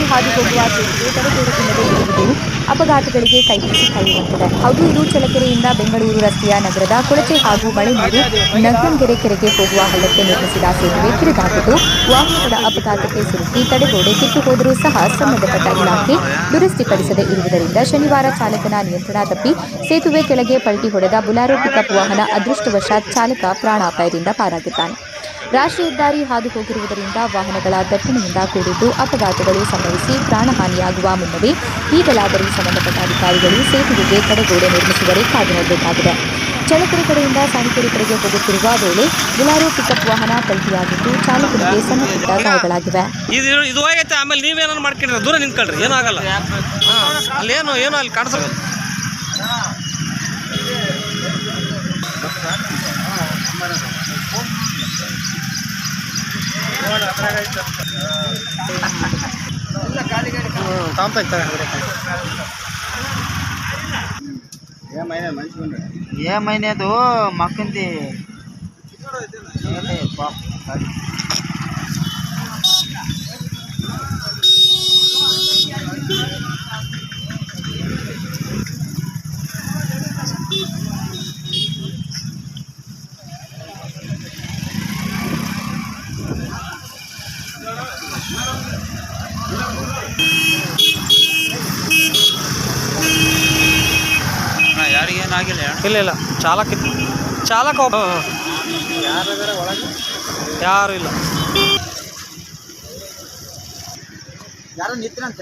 ಹೆದ್ದಾರಿ ಹಾದು ಹೋಗುವ ಸೇತುವೆ ತಡೆಗೋಡೆಯಿಲ್ಲದೆ ಇರುವುದು ಅಪಘಾತಗಳಿಗೆ ಕೈಬೀಸಿ ಕಳೆಯುವಂತಿದೆ. ಹೌದು, ಇದು ಚಳ್ಳಕೆರೆಯಿಂದ ಬೆಂಗಳೂರು ರಸ್ತೆಯ ನಗರದ ಕೊಳಚೆ ಹಾಗೂ ಮಳೆ ನೀರು ನಗ್ಗಂಗೆರೆ ಕೆರೆಗೆ ಹೋಗುವ ಹಳ್ಳಕ್ಕೆ ನಿರ್ಮಿಸಿದ ಸೇತುವೆ ಕಿರಿದಾಗಿದ್ದು ವಾಹನಗಳ ಅಪಘಾತಕ್ಕೆ ಸಿಲುಕಿ ತಡೆಗೋಡೆ ಕಿತ್ತು ಹೋದರೂ ಸಹ ಸಂಬಂಧಪಟ್ಟ ಇಲಾಖೆ ದುರಸ್ತಿಪಡಿಸದೇ ಇರುವುದರಿಂದ ಶನಿವಾರ ಚಾಲಕನ ನಿಯಂತ್ರಣ ತಪ್ಪಿ ಸೇತುವೆ ಕೆಳಗೆ ಪಲ್ಟಿ ಹೊಡೆದ ಬುಲಾರೋ ಪಿಕಪ್ ವಾಹನ ಅದೃಷ್ಟವಶಾತ್ ಚಾಲಕ ಪ್ರಾಣಾಪಾಯದಿಂದ ಪಾರಾಗಿದ್ದಾನೆ. ರಾಷ್ಟ್ರೀಯ ಹೆದ್ದಾರಿ ಹಾದು ಹೋಗಿರುವುದರಿಂದ ವಾಹನಗಳ ದಟ್ಟಣೆಯಿಂದ ಕೂಡಿದ್ದು ಅಪಘಾತಗಳು ಸಂಭವಿಸಿ ಪ್ರಾಣಹಾನಿಯಾಗುವ ಮುನ್ನವೇ ಈಗಲಾದರೂ ಸಂಬಂಧಪಟ್ಟ ಅಧಿಕಾರಿಗಳು ಸೇತುವೆಗೆ ತಡೆಗೋಡೆ ನಿರ್ಮಿಸುವರೆ ಕಾದು ನೋಡಬೇಕಾಗಿದೆ. ಚಳ್ಳಕೆರೆ ಕಡೆಯಿಂದ ಸಾಣಿಕೆರೆ ಕಡೆಗೆ ಹೋಗುತ್ತಿರುವ ವೇಳೆ ಬುಲಾರೋ ಪಿಕಪ್ ವಾಹನ ಪಲ್ಟಿಯಾಗಿದ್ದು ಚಾಲಕನಿಗೆ ಸಣ್ಣಪುಟ್ಟ ಗಾಯಗಳಾಗಿವೆ. ಇದು ಹೋಗೈತೆ. ಆಮೇಲೆ ನೀವೇನಾದ್ರು ಮಾಡ್ಕೊಂಡ್ರೆ ದೂರ ನಿಂತ್ಕೊಳ್ರಿ, ಏನೂ ಆಗಲ್ಲ. ಅಲ್ಲೇನು ಅಲ್ಲಿ ಕಾಣಿಸಲ್ಲ. ఏ మైనేదు మక్కింది ಯಾರಿಗೇನಾಗಿಲ್ಲ. ಇಲ್ಲ ಚಾಲಕ ಯಾರು ಇಲ್ಲ. ಯಾರು ನಿಂತ್ರಂತ